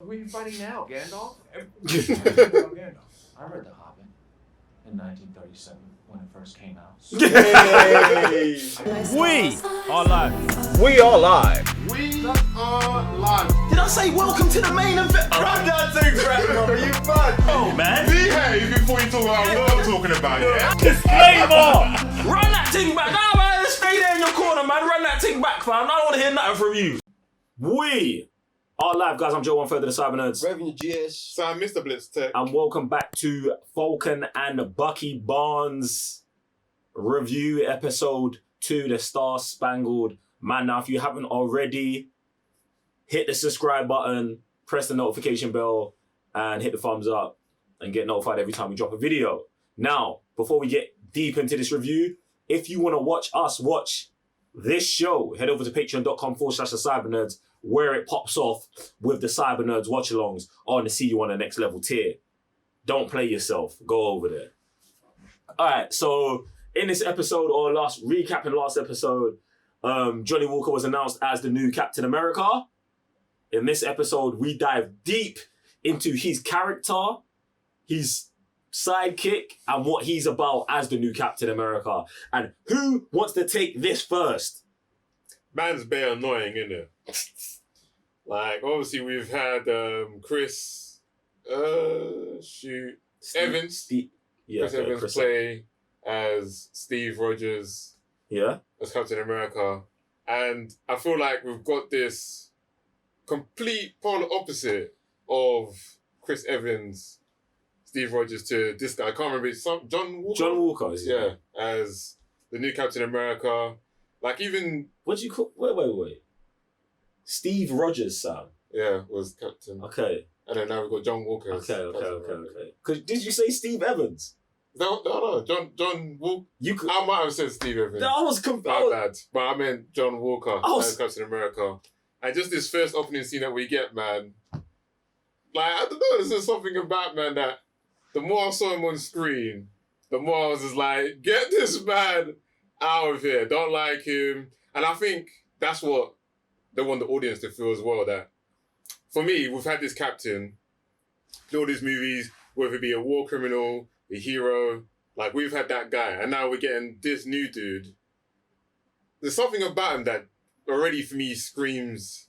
Who are you fighting now, Gandalf? Gandalf. I read The Hobbit in 1937 when it first came out. Hey. We are live. We are live. We are live. Did I say welcome to the main event? Run that thing back, brother. You mad? Oh man. Behave before you talk about what I'm talking about, yeah? Disclaimer. Run that thing back. Nah, man, stay there in your corner, man. Run that thing back, fam. I don't want to hear nothing from you. We are live, guys. I'm Joe, one third of the Cyber Nerds. Revenue GS. So I'm Mr. Blitz Tech. And welcome back to Falcon and Bucky Barnes review episode 2, the Star-Spangled. Man, now if you haven't already, hit the subscribe button, press the notification bell, and hit the thumbs up and get notified every time we drop a video. Now, before we get deep into this review, if you want to watch us watch this show, head over to patreon.com/the-cybernerds, where it pops off with the Cyber Nerds watch-alongs on the See You on the Next Level tier. Don't play yourself. Go over there. All right, so in this episode, or recapping last episode, Johnny Walker was announced as the new Captain America. In this episode, we dive deep into his character, his sidekick, and what he's about as the new Captain America. And who wants to take this first? Man's bare annoying, innit? Like, obviously, we've had Chris, Evans. Chris Evans play as Steve Rogers. Yeah. As Captain America. And I feel like we've got this complete polar opposite of Chris Evans, Steve Rogers to this guy. I can't remember. It's John Walker? John Walker, yeah. As the new Captain America. Like, even... What do you call... Wait. Steve Rogers, Sam. Yeah, was Captain. Okay. And then now we've got John Walker. Okay. Did you say Steve Evans? No. John Walker. I might have said Steve Evans. No, I was confused. But I meant John Walker as Captain America. And just this first opening scene that we get, man. Like, I don't know, there's just something about, man, that the more I saw him on screen, the more I was just like, get this man out of here. Don't like him. And I think that's what they want the audience to feel as well, that for me, we've had this captain in all these movies, whether it be a war criminal, a hero, like we've had that guy, and now we're getting this new dude. There's something about him that already for me screams,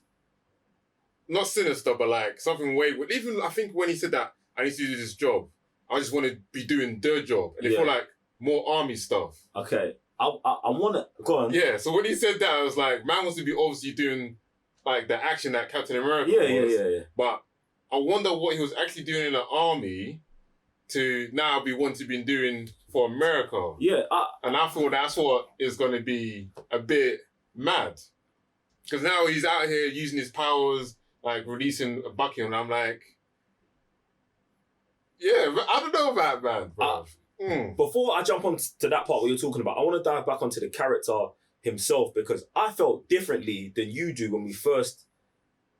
not sinister, but like something way, even I think when he said that, I need to do this job, I just want to be doing the job, and it felt like more army stuff. Okay. I want to... Go on. Yeah, so when he said that, I was like, man wants to be obviously doing like the action that Captain America was. Yeah. But I wonder what he was actually doing in the army to now be wanting to be doing for America. Yeah. And I thought that's what is going to be a bit mad. Because now he's out here using his powers, like releasing a Bucky, and I'm like, yeah, I don't know about that, bro. Before I jump on to that part where you're talking about, I want to dive back onto the character himself, because I felt differently than you do when we first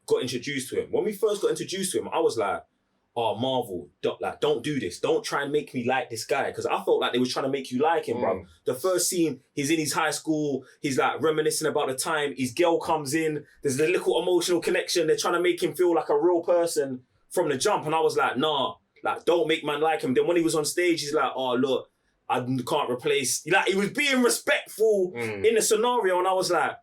got introduced to him. When we first got introduced to him, I was like, oh, Marvel, don't do this. Don't try and make me like this guy. Because I felt like they was trying to make you like him, bro. The first scene, he's in his high school. He's like reminiscing about the time. His girl comes in. There's a little emotional connection. They're trying to make him feel like a real person from the jump. And I was like, nah. Like, don't make man like him. Then when he was on stage, he's like, oh, look, I can't replace... Like, he was being respectful in the scenario, and I was like,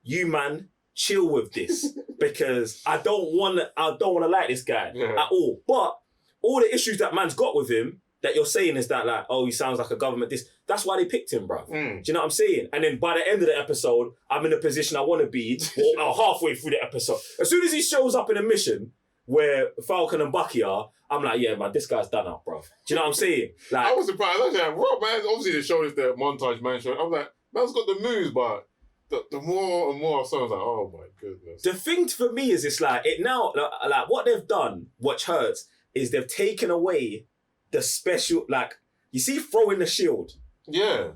you, man, chill with this. Because I don't want to like this guy at all. But all the issues that man's got with him, that you're saying is that, like, oh, he sounds like a government this. That's why they picked him, bruv. Do you know what I'm saying? And then by the end of the episode, I'm in a position I want to be, or halfway through the episode. As soon as he shows up in a mission where Falcon and Bucky are, I'm like, yeah, man, this guy's done up, bro. Do you know what I'm saying? Like, I was surprised. I was like, what, man? Obviously, they showed us the montage, man. I was like, man's got the moves, but the more and more I saw, I was like, oh my goodness. The thing for me is, it's like, it now, like what they've done, what hurts, is they've taken away the special, like, you see throwing the shield? Yeah.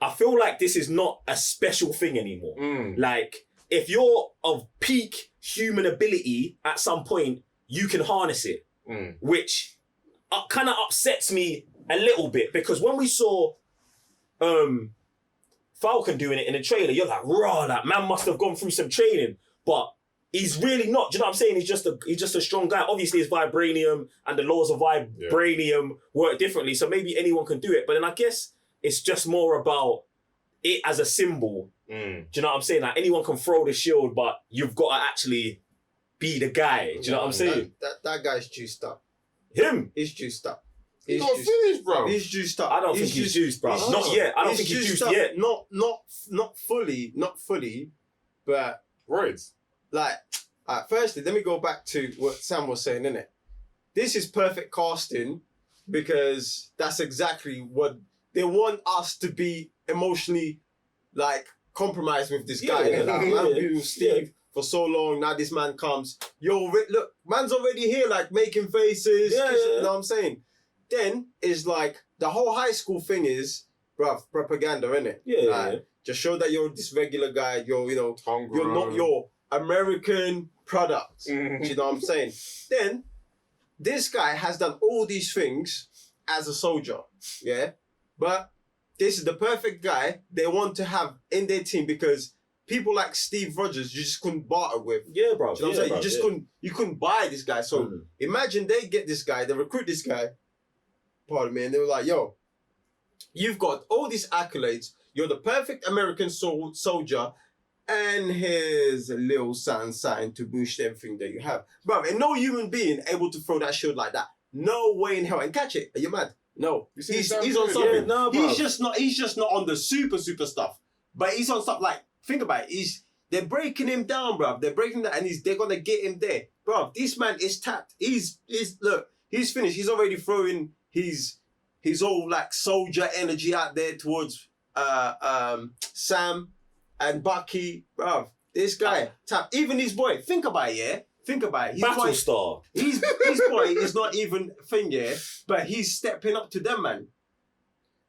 I feel like this is not a special thing anymore. Like, if you're of peak human ability at some point, you can harness it. Which kind of upsets me a little bit, because when we saw Falcon doing it in the trailer, you're like, raw, that man must have gone through some training. But he's really not. Do you know what I'm saying? He's just a strong guy. Obviously, it's vibranium, and the laws of vibranium work differently. So maybe anyone can do it. But then I guess it's just more about it as a symbol. Do you know what I'm saying? Like anyone can throw the shield, but you've got to actually be the guy. Do you know what I'm saying? That guy's juiced up. Him? He's juiced up. He's not finished, bro. He's juiced up. I don't think he's juiced, bro. Not yet. I don't think he's juiced yet. Not fully, but Right. like, firstly, let me go back to what Sam was saying, innit? This is perfect casting because that's exactly what they want us to be emotionally, like, compromised with this guy. Yeah, Like, I've been with Steve for so long, now this man comes. Yo, look, man's already here, like, making faces. Yeah, You know what I'm saying? Then is like, the whole high school thing is, bruv, propaganda, innit? Yeah. Just show that you're this regular guy, you're Hungry. not your American product. Do you know what I'm saying? Then, this guy has done all these things as a soldier, yeah? But this is the perfect guy they want to have in their team because people like Steve Rogers, you just couldn't barter with. Yeah, bro. Do you know what I'm saying? You couldn't buy this guy. So imagine they get this guy, they recruit this guy, pardon me, and they were like, yo, you've got all these accolades, you're the perfect American soldier, and here's a little sign to boost everything that you have. Bro, and no human being able to throw that shield like that. No way in hell. And catch it. Are you mad? No. He's on something. Yeah, no, bro. He's just not on the super stuff. But he's on stuff like, think about it. They're breaking him down, bro. They're breaking him down and they're gonna get him there. Bro, this man is tapped. He's finished. He's already throwing his whole like soldier energy out there towards Sam and Bucky, bruv. This guy, tap. Even his boy. Think about it, yeah? Think about it. His Battlestar. His boy is not even thing, yeah? But he's stepping up to them, man.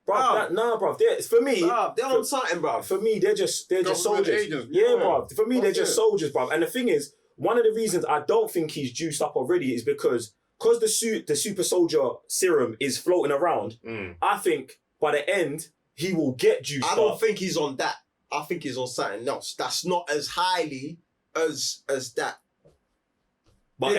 Bro, bro. For me, Bruv, they're on something, bruv. For me, they're just Government soldiers. agents, Yeah, yeah. bro. For me, they're That's just it. soldiers, bro. And the thing is, one of the reasons I don't think he's juiced up already is because the super soldier serum is floating around. I think by the end he will get juiced up. I don't think he's on that. I think he's on something else. That's not as highly as that. But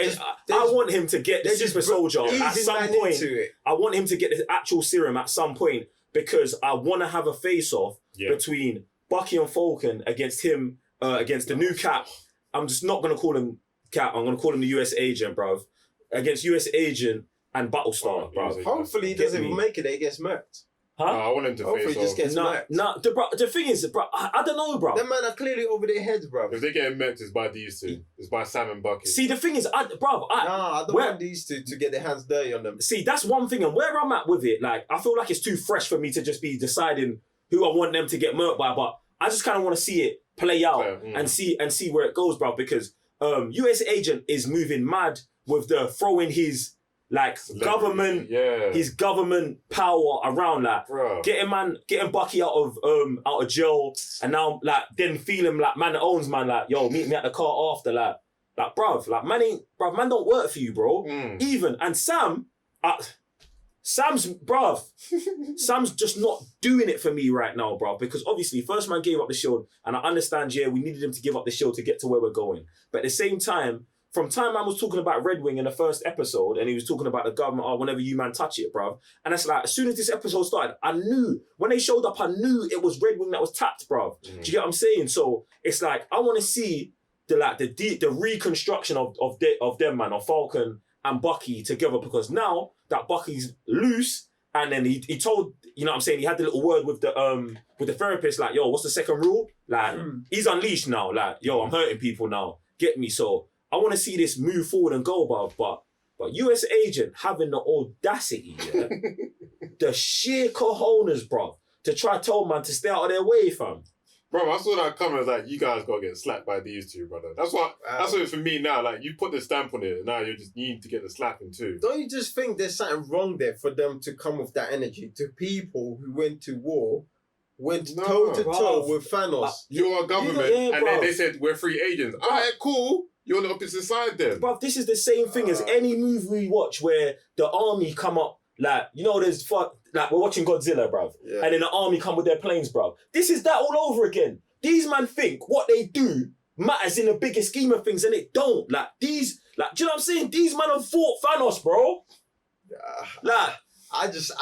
I want him to get the super soldier at some point. I want him to get the actual serum at some point because I want to have a face-off between Bucky and Falcon against him, against the new Cap. I'm just not going to call him Cap. I'm going to call him the US Agent, bruv. Against US Agent and Battlestar, bruv. Hopefully he doesn't even make it. He gets murked. Huh? I want him to Hopefully face he just off. gets murked. No, the thing is, bro, I don't know, bro. Them man are clearly over their heads, bro. If they get murked, it's by these two. It's by Sam and Bucky. See, the thing is, I don't want these two to get their hands dirty on them. See, that's one thing, and where I'm at with it, like, I feel like it's too fresh for me to just be deciding who I want them to get murked by, but I just kind of want to see it play out and see where it goes, bro, because US Agent is moving mad with the throwing his like government, his government power around, like getting Bucky out of jail, and now like then feeling like man that owns man, like yo, meet me at the car after, like bruv, like man don't work for you, bro. Even and Sam's just not doing it for me right now, bro. Because obviously, first man gave up the shield, and I understand, we needed him to give up the shield to get to where we're going. But at the same time, from time man was talking about Red Wing in the first episode, and he was talking about the government, whenever you man touch it, bruv. And it's like, as soon as this episode started, I knew, when they showed up, I knew it was Red Wing that was tapped, bruv. Do you get what I'm saying? So it's like, I want to see the reconstruction of them, man, of Falcon and Bucky together, because now that Bucky's loose, and then he told, you know what I'm saying, he had the little word with the therapist, like, yo, what's the second rule? Like, he's unleashed now, like, yo, I'm hurting people now, get me. So I want to see this move forward and go, bruv. But US Agent having the audacity, the sheer cojones, bruv, to try to tell man to stay out of their way, fam. Bro, I saw that comment, like, you guys gotta get slapped by these two, brother. That's what it's for me now. Like, you put the stamp on it, and now you need to get the slapping too. Don't you just think there's something wrong there for them to come with that energy to people who went to war, went toe to toe with Thanos? You're a government, and then they said, we're free agents. All right, cool. You're on the opposite side then. Bruv, this is the same thing as any movie we watch where the army come up, like, you know, like, we're watching Godzilla, bruv. Yeah. And then the army come with their planes, bruv. This is that all over again. These men think what they do matters in the bigger scheme of things, and it don't. Like, these, like, do you know what I'm saying? These men have fought Thanos, bro. Like, I just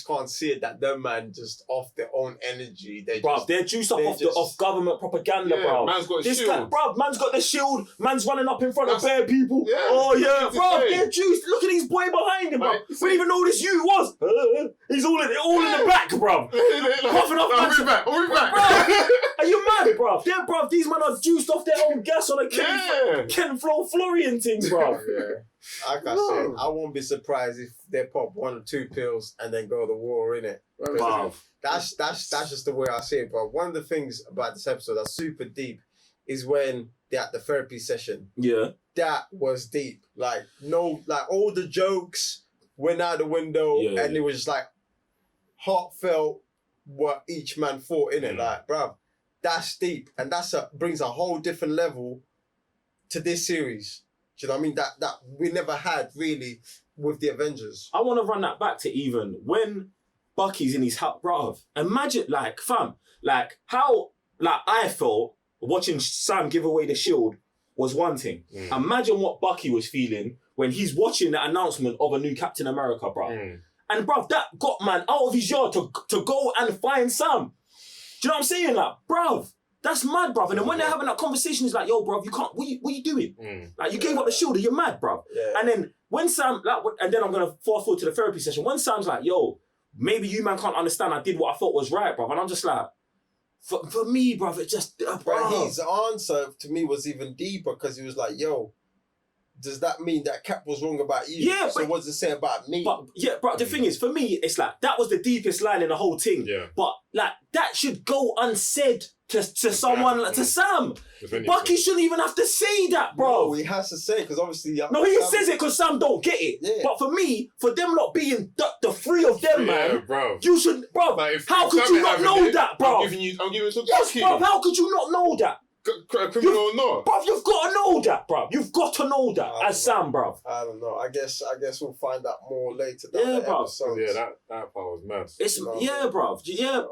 can't see it that them man just off their own energy. They're juiced up off government propaganda, bro. Man's got a This shield. guy, bro, man's got the shield. Man's running up in front of bare That's- people. yeah, Oh yeah, that's bro, insane. they're juiced. Look at his boy behind him, bro. Like, We didn't even know who this you was. He's all in the back, bro. Puffing off, I'll man. be back. Bro, are you mad, bro? They're, bro, these men are juiced off their own gas on a Ken Flo Florian thing, bro. Yeah. Like I said, I won't be surprised if they pop 1 or 2 pills and then go to war, innit? Wow. That's just the way I see it, bro. One of the things about this episode that's super deep is when they're at the therapy session. Yeah. That was deep. Like, all the jokes went out the window and it was just like heartfelt what each man thought in it. Like, bruv, that's deep. And brings a whole different level to this series. Do you know what I mean? That we never had really with the Avengers. I want to run that back to even when Bucky's in his house, bruv. Imagine, like, fam, like how, like, I felt watching Sam give away the shield was one thing. Imagine what Bucky was feeling when he's watching the announcement of a new Captain America, bruv. And bruv, that got man out of his yard to go and find Sam. Do you know what I'm saying? Like, bruv, that's mad, bruv. And then when they're having that conversation, it's like, yo, bruv, you can't, what you doing? Like, you gave up the shield, you're mad, bruv. Yeah. And then when Sam, like, and then I'm going to fast forward to the therapy session. When Sam's like, yo, maybe you man can't understand, I did what I thought was right, bruv. And I'm just like, for me, bruv, it just, But his answer to me was even deeper because he was like, yo, does that mean that Cap was wrong about you? Yeah, so what does it say about me? But yeah, bro, the thing is, for me, it's like, that was the deepest line in the whole thing. Yeah. But like, that should go unsaid to someone, to Sam. Bucky shouldn't even have to say that, bro. No, he has to say because obviously... No, he says it because Sam don't get it. Yeah. But for me, for them not being the three of them, man, bro. you should, bro, Like, how could you not know that, bro? I'm giving it to Yes, Bucky. bro, how could you not know that? Criminal or not? Bruv, you've got to know that, bruv. You've got to know that as Sam, bruv. I don't know. I guess we'll find out more later. Yeah, bro. Yeah, that part was mad. It's No. yeah, bruv. Yeah,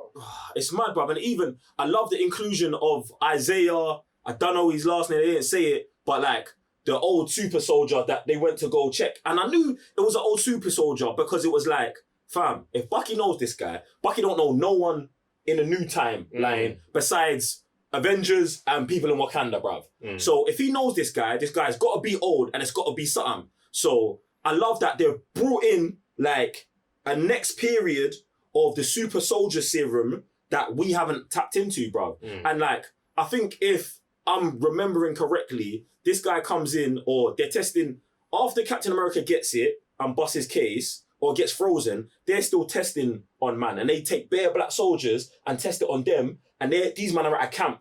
it's mad, bruv. And even I love the inclusion of Isaiah. I don't know his last name. They didn't say it, but like the old super soldier that they went to go check. And I knew it was an old super soldier because it was like, fam, if Bucky knows this guy, Bucky don't know no one in a new timeline besides Avengers and people in Wakanda, bruv. So if he knows this guy's got to be old and it's got to be something. So I love that they've brought in like a next period of the super soldier serum that we haven't tapped into, bruv. And like, I think if I'm remembering correctly, this guy comes in or they're testing after Captain America gets it and busts his case or gets frozen, they're still testing on man. And they take bare black soldiers and test it on them. And these men are at a camp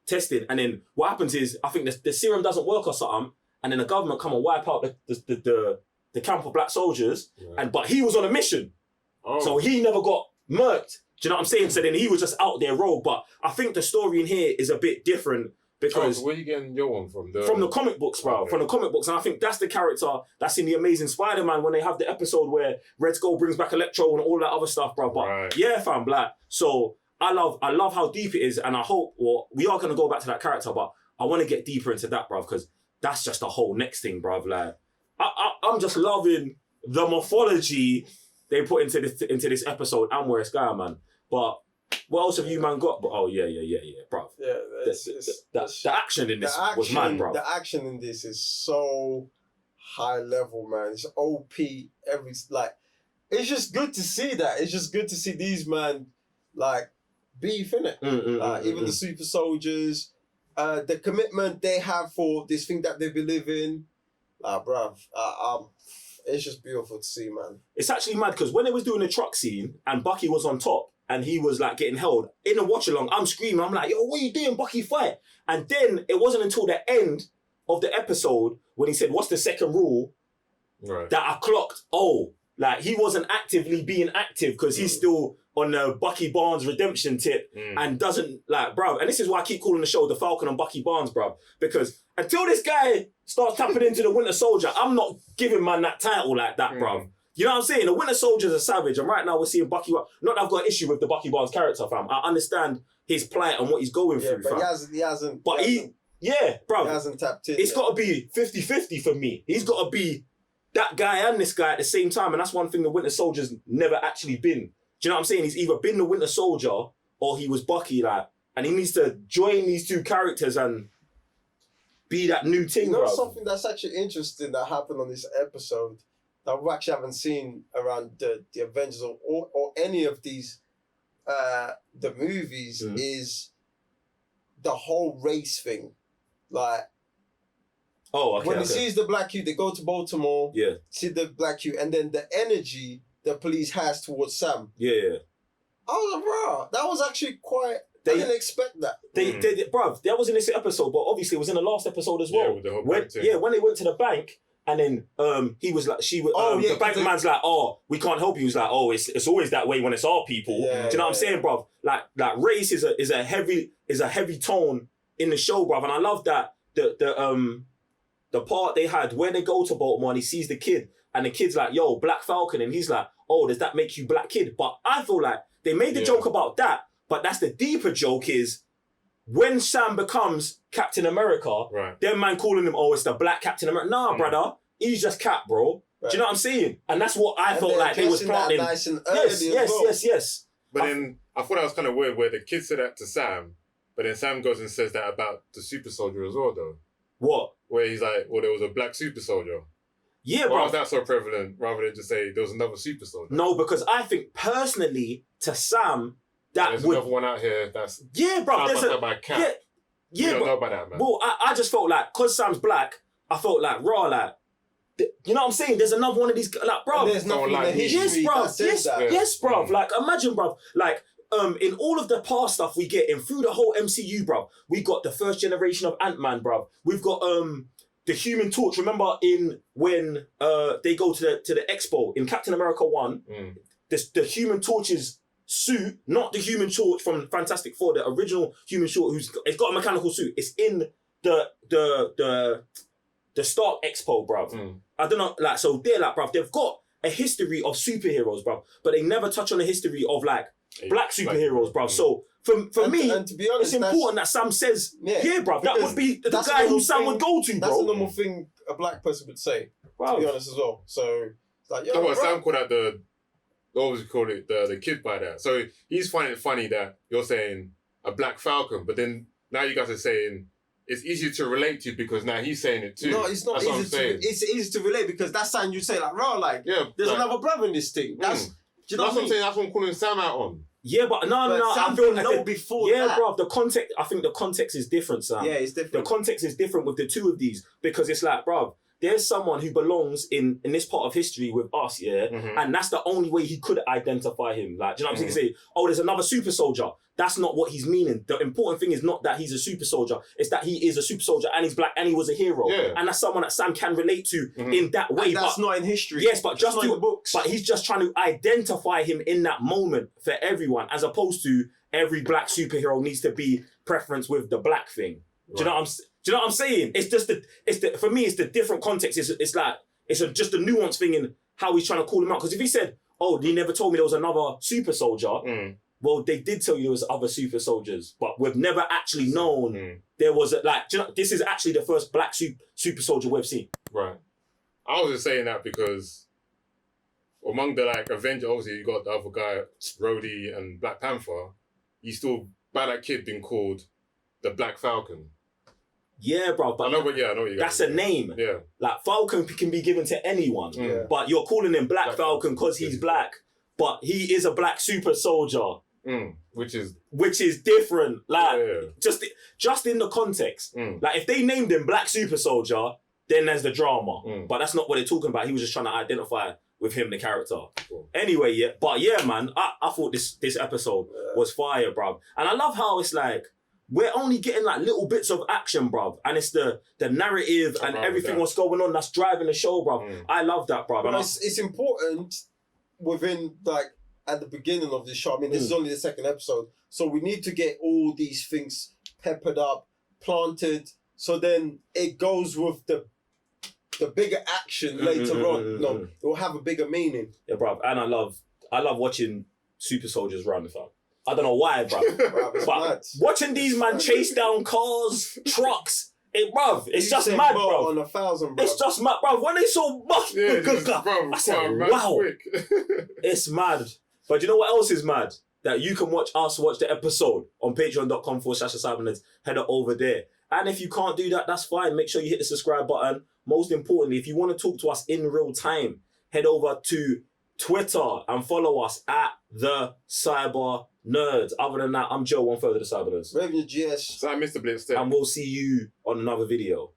testing. And then what happens is, I think the serum doesn't work or something. And then the government come and wipe out the camp of black soldiers. Right. But he was on a mission. So he never got murked. Do you know what I'm saying? So then he was just out there rogue. But I think the story in here is a bit different because... where are you getting your one from? From the comic books, bro. Okay. From the comic books. And I think that's the character that's in the Amazing Spider-Man when they have the episode where Red Skull brings back Electro and all that other stuff, bro. But yeah, fam, black. So I love how deep it is. And I hope, well, we are going to go back to that character, but I want to get deeper into that, bro, because that's just the whole next thing, bro. Like, I'm just loving the morphology they put into this episode and where it's going, man. But what else have you, man, got? Oh, yeah, bro. Yeah, the action in this was mad, bro. The action in this is so high level, man. It's OP. It's just good to see that. It's just good to see these man, like, beef, innit? Even the super soldiers, the commitment they have for this thing that they believe in. Bruv, it's just beautiful to see, man. It's actually mad because when they was doing the truck scene and Bucky was on top and he was like getting held in a watch along, I'm screaming. I'm like, yo, what are you doing, Bucky? Fight! And then it wasn't until the end of the episode when he said, "What's the second rule?" That I clocked. Oh, like he wasn't actively being active because he's still on the Bucky Barnes redemption tip and doesn't like, bruv. And this is why I keep calling the show the Falcon and Bucky Barnes, bruv, because until this guy starts tapping into the Winter Soldier, I'm not giving man that title like that, bruv. You know what I'm saying? The Winter Soldier's a savage, and right now we're seeing Bucky. Not that I've got an issue with the Bucky Barnes character, fam. I understand his plight and what he's going through, but fam. he hasn't. But bro, he hasn't tapped in. it's yet. got to be 50-50 for me. He's got to be that guy and this guy at the same time. And that's one thing the Winter Soldier's never actually been. Do you know what I'm saying? He's either been the Winter Soldier or he was Bucky, like, and he needs to join these two characters and be that new thing, You know bro. something that's actually interesting that happened on this episode that we actually haven't seen around the Avengers or any of these the movies is the whole race thing. Like when he sees the black Q, they go to Baltimore, see the black Q, and then the energy the police has towards Sam. Yeah. I was like, bro, that was actually quite. I didn't expect that. Bruv, that was in this episode, but obviously it was in the last episode as well. Yeah, with the whole when, bank thing. when they went to the bank, and then he was like, the bank man's like, oh, we can't help you. He's like, oh, it's always that way when it's our people. Do you know what I'm saying, bruv? Like race is a heavy tone in the show, bruv, and I love that the part they had where they go to Baltimore and he sees the kid and the kid's like, yo, Black Falcon, and he's like, oh, does that make you Black Kid? But I feel like they made the joke about that, but that's the deeper joke is when Sam becomes Captain America, them man calling him, oh, it's the Black Captain America. Nah, brother, he's just Cap, bro. Right. Do you know what I'm saying? And that's what I felt like they was planting. Nice and yes. But then I thought that was kind of weird where the kid said that to Sam, but then Sam goes and says that about the super soldier as well, though. What? Where he's like, well, there was a black super soldier. Yeah, bro. Why was that so prevalent rather than just say there was another super soldier? No, because I think personally to Sam, there's another one out here that's bro. There's by a cat. You don't know about that, man. Well, I just felt like because Sam's black, I felt like raw, like you know what I'm saying. There's another one of these, like, bro. There's nothing in the history that says that. Yes, bro. Like imagine, bro. Like in all of the past stuff we get in through the whole MCU, bro. We got the first generation of Ant-Man, bro. We've got the Human Torch. Remember when they go to the expo in Captain America 1, the Human Torch's suit, not the Human Torch from Fantastic Four, the original Human Torch it's got a mechanical suit. It's in the Stark Expo, bruv. I don't know, like, so they're like, bruv, they've got a history of superheroes, bruv, but they never touch on the history of like black superheroes, bruv. So for me, and to be honest, it's important that Sam says, bruv, that would be the guy who Sam would go to, bro. That's a normal thing a black person would say, to be honest as well. So it's like, yo, Sam called out the kid by that. So he's finding it funny that you're saying a Black Falcon, but then now you guys are saying it's easier to relate to because now he's saying it too. No, it's not easy it's easy to relate because that's something you say like, raw, like, there's another brother in this thing. That's, do you know what I'm saying? That's what I'm calling Sam out on. Yeah, but no, Sam I feel like before that. Bro, the context, I think the context is different, Sam. Yeah, it's different. The context is different with the two of these because it's like, bro, there's someone who belongs in this part of history with us, and that's the only way he could identify him. Like, do you know what I'm saying? Say, oh, there's another super soldier. That's not what he's meaning. The important thing is not that he's a super soldier. It's that he is a super soldier and he's black and he was a hero. Yeah. And that's someone that Sam can relate to in that way. And that's not in history. Yes, but just in the books. But he's just trying to identify him in that moment for everyone, as opposed to every black superhero needs to be preference with the black thing. Do you know what I'm saying? It's just for me, it's the different context. It's just a nuance thing in how he's trying to call him out. Because if he said, oh, he never told me there was another super soldier. Well, they did tell you there was other super soldiers, but we've never actually known there was this is actually the first black super soldier we've seen. Right. I was just saying that because among the Avengers, obviously you got the other guy, Rhodey and Black Panther. He's still by that kid being called the Black Falcon. Yeah, bro. But I know what you that's a name. Yeah. Like Falcon can be given to anyone, but you're calling him Black Falcon because he's black, but he is a black super soldier. Which is different. Like just in the context. Like if they named him Black Super Soldier, then there's the drama. But that's not what they're talking about. He was just trying to identify with him, the character. Cool. Anyway, man, I thought this episode was fire, bruv. And I love how it's like we're only getting like little bits of action, bruv. And it's the narrative and everything what's going on that's driving the show, bruv. I love that, bruv. But it's important within at the beginning of the show. I mean, this is only the second episode. So we need to get all these things peppered up, planted, so then it goes with the bigger action later on. No, it will have a bigger meaning. Yeah, bruv. And I love watching super soldiers run, fam. I don't know why, bro. Bruv, it's But mad. watching these man chase down cars, trucks, bruv, it's just Usain mad, Bolt bro. on 1,000, bro. It's just mad, bro. When they saw Bucky, Yeah, bro, I said, man, wow, quick. it's mad. But you know what else is mad? That you can watch the episode on patreon.com/Cybernerds. Head over there. And if you can't do that, that's fine. Make sure you hit the subscribe button. Most importantly, if you want to talk to us in real time, head over to Twitter and follow us at the Cyber Nerds. Other than that, I'm Joe, one further the Cyber Nerds. Revenue GS. So I missed the blitz there. And we'll see you on another video.